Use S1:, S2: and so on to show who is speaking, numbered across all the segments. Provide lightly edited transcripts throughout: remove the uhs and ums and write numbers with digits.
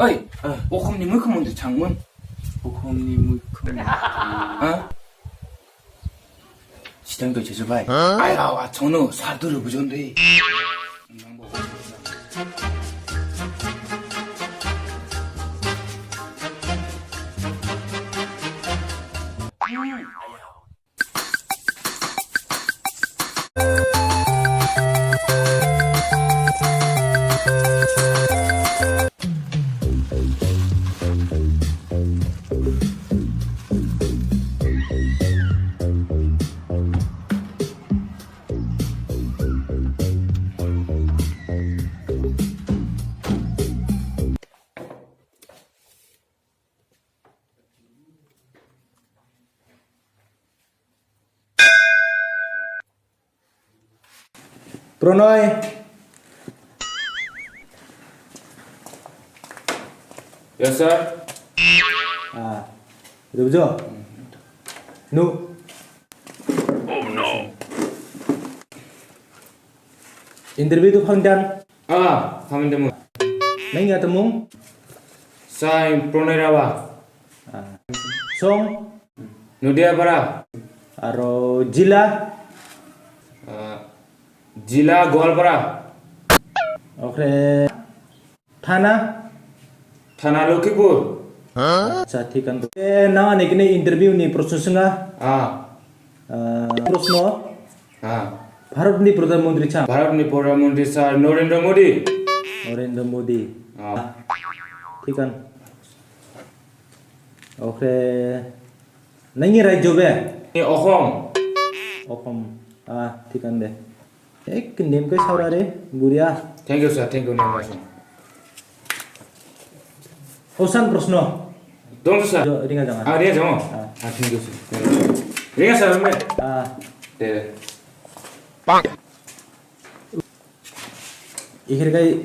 S1: 어이, 오컴니 물컴문데 장문.
S2: 오컴니 물컴.
S1: 시장도 제주바이. 아야, 와, 전우 사두를 부전데.
S3: Pronoy.
S2: Yes, sir.
S3: Được chưa? Nu.
S2: Oh no.
S3: Interview tu phang dan.
S2: Hamin demo.
S3: Nai nga temung.
S2: Sai Pranay Rabha.
S3: Song.
S2: Nudia Bara.
S3: Aro Jila.
S2: Jila Gwalpara.
S3: Oke. Thana.
S2: Thana Lokipur.
S3: अच्छा ठीक है ना निकने इंटरव्यू नी प्रोसेस ना प्रश्न भारत नी प्रधानमंत्री छा
S2: भारत नी प्रधानमंत्री सर नरेंद्र मोदी
S3: ठीक है ओके नहीं राज्य बे ओखम ठीक है दे एक नेम के सावरा रे बुरिया
S2: thank you sir thank you name वासन
S3: ओसान प्रश्न
S2: Don't sir.
S3: Ringa jangan.
S2: Ringa jangan. Thank you sir. Ringa sir, me. Deh. Bang.
S3: Ikhir kai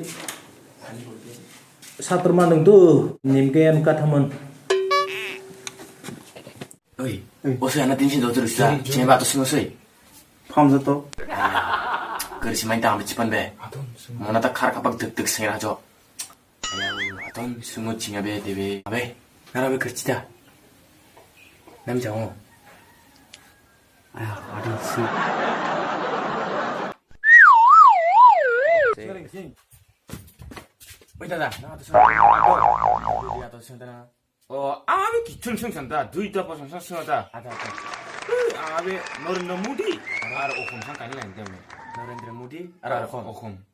S3: satu mandung tuh nimkean kataman.
S1: 어이, 어서 하나 딘신 너 들으시다. 제발 또 신고서이.
S3: Paham satu.
S1: 그릇이 많이 당하면 집안배. 뭐나다 카라카박 득득 생일하죠. 아야우, 하던 승우 징야배 대배. 아베, 나라 왜 그렇지다. 남자옹. 아야, 어린스. 어이다다, 나가도 승우. 나가도 승우다.
S2: 아베 기춘 생산다. 두이다 버선 사승하다.
S1: 아다.
S2: 아베 너른너 무디. 아라 오콤 상관이 안 되면.
S1: 너렌드라 무디,
S2: 아라 오콤.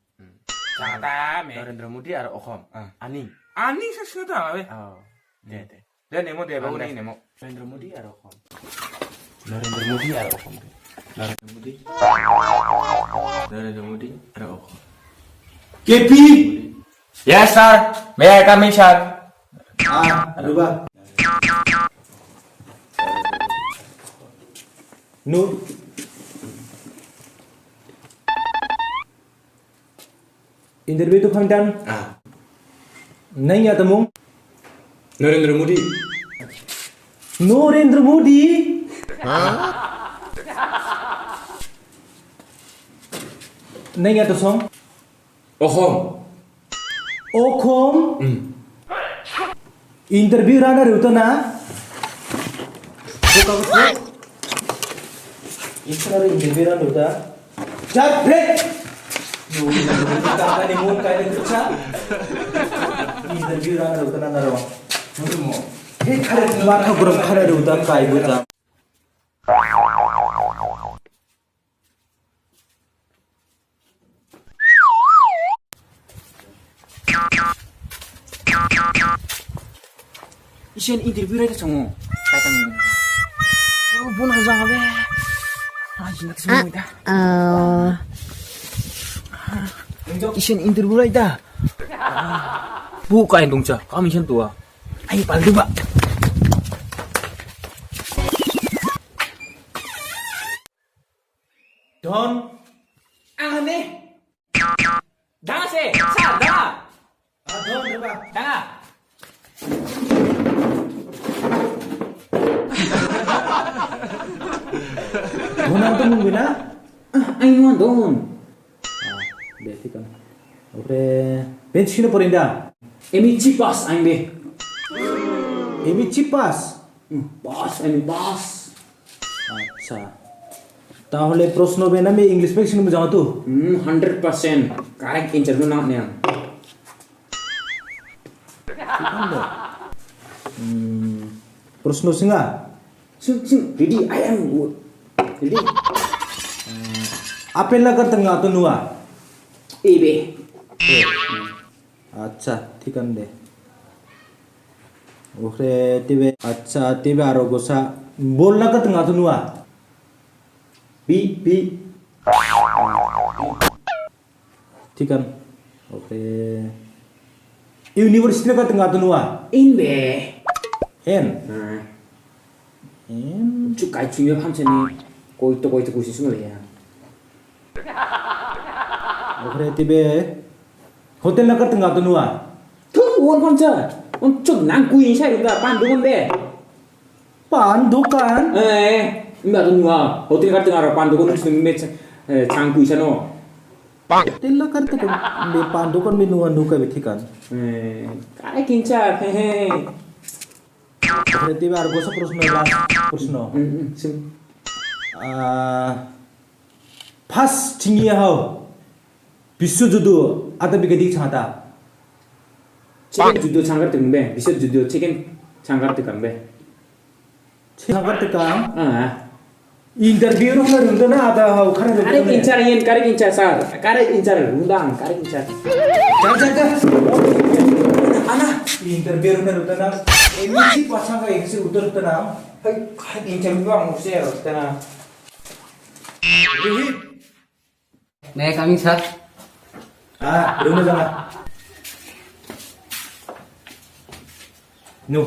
S1: 자다메. 너렌드라 무디, 아라 오콤. 아니.
S2: 아니 사승하다 아베.
S1: 네네.
S2: 내 네모 대바고 내 네모.
S1: 너렌드라 무디, 아라 오콤. 너렌드라 무디, 아라 오콤. 너렌드라 무디. 너렌드라 무디, 아라 오콤.
S2: KP. Yes sir. May I come in sir?
S3: Aduh ba. Nu. Interview tu phang dan. Nahi ya temung.
S2: Narendra Modi.
S3: Narendra Modi. Nahi ya tu song.
S2: Okhom.
S3: Okhom. Interview rana reuta na. Interview rana reuta. Jat break. Kakak ni mun kaya kerja. Interview rana reuta na naro. Hei kare marah guram kare reuta kaya buta.
S1: 이시엔 인터뷰 라이트 정우. 빨강. 본 하자 왜? 이나 성공이다. 이시엔 인터뷰 라이트. bukain dong cah, kami sian tua. Ayo paling coba.
S3: Don.
S1: Aneh. Danga se, sa, danga.
S3: Don coba.
S1: Danga.
S3: Don nanti mungkin na?
S1: Ayo don.
S3: Berarti kan. Oke, bensin apa rinda?
S1: Emi cipas ang be.
S3: Emi cipas.
S1: Boss, emi boss.
S3: আচ্ছা তাহলে প্রশ্ন বেন আমি English pay শুনবো যাও তো
S1: 100% correct answer tu nak ni.
S3: প্রশ্ন সিঙ্গা
S1: Sing, ready, I am good. Ready?
S3: Apple লাগার তঙ্গা তো নুয়া
S1: A be.
S3: আচ্ছা ঠিক আছে দে ওরে তেবে আচ্ছা তেবে আরো গোসা বল লাগার তঙ্গা তো নুয়া
S1: B, B.
S3: ঠিক আছে ওরে ইউনিভার্সিটি লাগার তঙ্গা তো নুয়া
S1: In be.
S3: N
S1: Hmm.
S3: N
S1: Chu kai chu yo ham chani. Koi to kusi sungai ya.
S3: ওরে তেবে হোটেল লাগার তঙ্গা তো নুয়া
S1: Tu won ham cha. On chu nang kui sai được da pan du mon be.
S3: পান দোকান
S1: Mbak tu nga. Hotel kat tengah pan du kon sung me chang kui sa no.
S3: Hotel লাগার তো বে পান দোকান বে নুয়া নুকা বে ঠিক আছে
S1: Kai kinca. Hehe.
S3: ওরে তেবে আর গোসা প্রশ্ন লাস্ট প্রশ্ন
S1: Sing.
S3: ফার্স্ট চিংিয়া হাও বিশ্বযুদ্ধ আদা বিগদি ছাতা
S1: Chicken judo changgar tu be. Bisa judo chicken changgar tu kan be.
S3: ছাগার তে কাম
S1: Ah.
S3: ইন্টারভিউ রুম রুম না আদা হাও খারে
S1: Karek incar yen, karek incar sar. Karek incar undang, karek incar.
S3: যা যা যা আনা ইন্টারভিউ রুম রুম না এমনি পাছাঙ্গা এসে উত্তর তো না
S1: Hai, karek incar bang usir tena.
S4: May I coming, sir?
S3: Room যা নো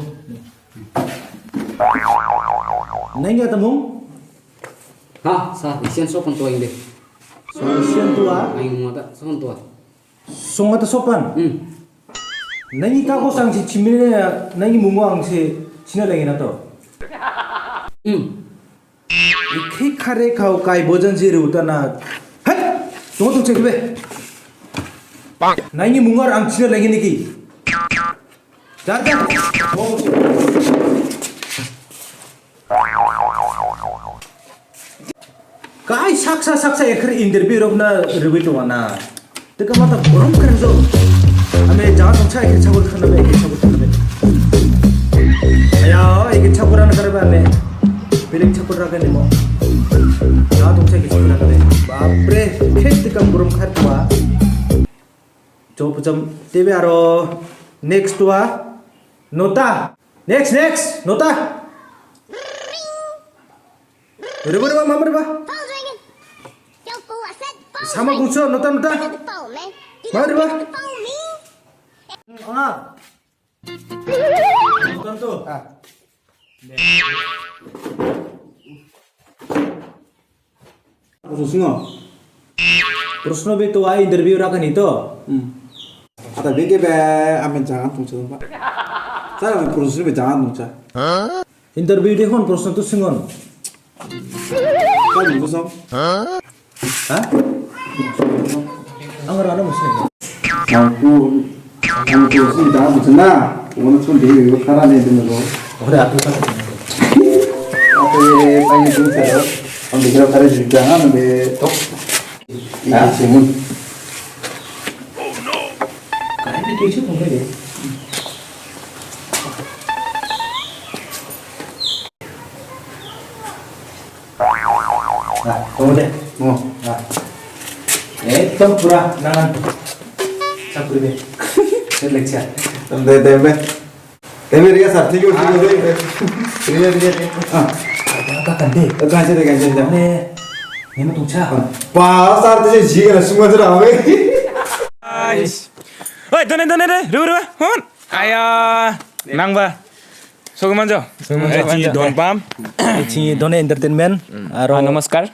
S3: নাই গা তমু
S4: Ha, sir. Isian sopan tua ini.
S3: Solution Tuya
S4: Ayo mata sopan tua.
S3: 송아다 소pan 나니 까고 상시 지민에 나니 무모앙시 지나랭이 나도 이 카레 카오 까이 버전지를 우다나 핫 동동 체크베 나니 무모랑 지나랭이 니기 자자 까이 삭사 에크리 인터뷰 로나 리뷰 와나 뜨까 마타 보름 그래서 아메 자가 동차 이렇게 차고 타는데 이렇게 차고 타는데 야 이게 차고라는 거라면 안에 비링 차고라가니 뭐 자가 동차 이렇게 차고 나가네 바프레 캐스트가 보름 카트와 저부점 데베아로 넥스트와 노타 넥스트 노타 으르버르바 마무르바 sama kunci nota mari ba ona nonton tuh প্রশ্ন বে তো আই ইন্টারভিউ রাখানি তো
S5: 아까 네 개배 하면 장안 통쳐 봐. 사람은 그런 배 장안 통쳐.
S3: ইন্টারভিউ দেখুন প্রশ্ন তো সিঙ্গন
S5: 빨리 무슨?
S3: হ্যাঁ আমার আরো মুসলিম
S5: 무슨 장안 통쳐나? 오늘 좀 되게 이거 하나 내드는 거.
S3: ওরে আপনি
S5: 앞에 빨리 통쳐요. 근데 그런 가르쳐 줄게 하는데 또 야, 질문.
S3: কারেন্ট কিছু কমে রে 아, 오늘 एकदम पूरा नान सब पूरे से लेक्चर
S5: 근데 때문에 रिया साथी को रिया
S3: 아까 간데
S5: 간신데 간신데.
S3: 네 내가 동차
S5: 와, 사르트 지가 순간들 아왜?
S2: 아이씨. 어이, 너네, 루루, 헌. 아야, 낭바. 소금 먼저. 지 돈밤.
S3: 지 돈의 엔터테인먼트 আৰু
S2: নমস্কাৰ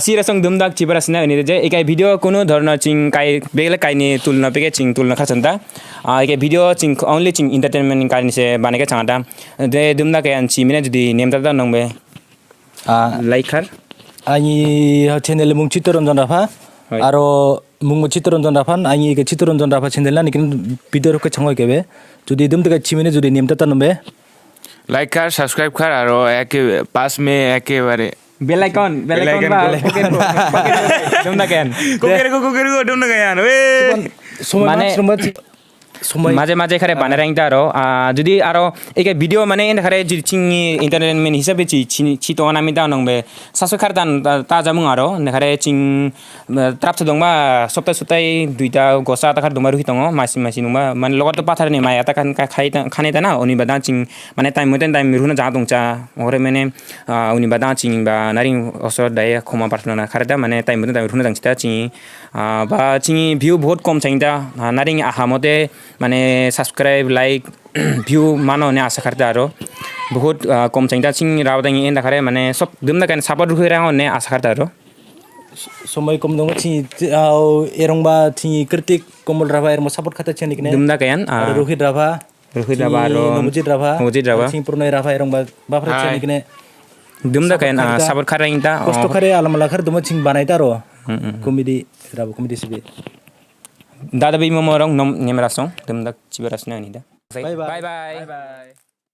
S2: সিরাসং দুমদাক চিবরাসনা এনে যে একাই ভিডিও কোনো ধরনের চিং কাই বেগলে কাইনি তুলনা পেকে চিং তুলনা খাচন্তা একাই ভিডিও চিং অনলি চিং এন্টারটেইনমেন্ট কাইনি সে বানেকে চাঁটা দে দুমদাক আন চি মিনে যদি নেমতা दा नंबे লাইক খার
S3: 아니 채널 뭉치터런 전화파
S2: হয়।
S3: আৰু mung Chittaranjan Raphan, I get Chittaranjan Rapha Chindelan, Peter Kachangoke, Judy Dumka Chimini, Judy Nimtatanome.
S6: Like कर सब्सक्राइब कर और एक पास में एकेबारे
S2: बेल आइकन दुमदा केन
S6: कुकेरको डुम्न गयान ओए
S2: माजे माजे खरे बाने रंगता आरो जुदी आरो एक वीडियो माने इन खरे चिंगी इंटरटेनमेंट हिसाबै छि तो नामि दा नंबे सासो खारदान ताजा मुं आरो ने खरे चिं ट्रापस दंबा सप्ताह सप्ताह दुइटा गसा ताखार दंबा रुहि दङ मासि मासि नुमा माने लगत पाथार नि माया ता खाने ता ना उनि बादा चिं माने टाइम मतेन टाइम रुना जा दंचा ओरे माने उनि बादा चिं बा नारि असर दाय खमा पार्थना खरे दा माने टाइम मतेन टाइम रुना जांचिता चिं बा चिं भ्यू बहुत कम चाहिदा नारि आहा मते माने सब्सक्राइब लाइक व्यू मानो ने आशा करता आरो बहुत कम चाहिदा चिं रावदांगी एंदा खरे माने सब दुमदा कान सपोर्ट रुखै राव ने आशा करता आरो
S3: समय कम दङ छि एरंबा छि कृतिक कमल राभा एरम सपोर्ट खाता छि निकने
S2: दुमदा कान
S3: रोहित राभा
S2: आरो
S3: मुजित राभा सिंह पुरनय राभा एरंबा बाफरा छि निकने
S2: दुमदा कान सपोर्ट खराइंता
S3: कष्ट खरे आलमला खर दम छि बानायता रो कमेडी राभा कमेडी सिबे
S2: दादा बि ममरं नम नेमरासं दुमदा चिबरासना नि दा
S3: बाय
S2: बाय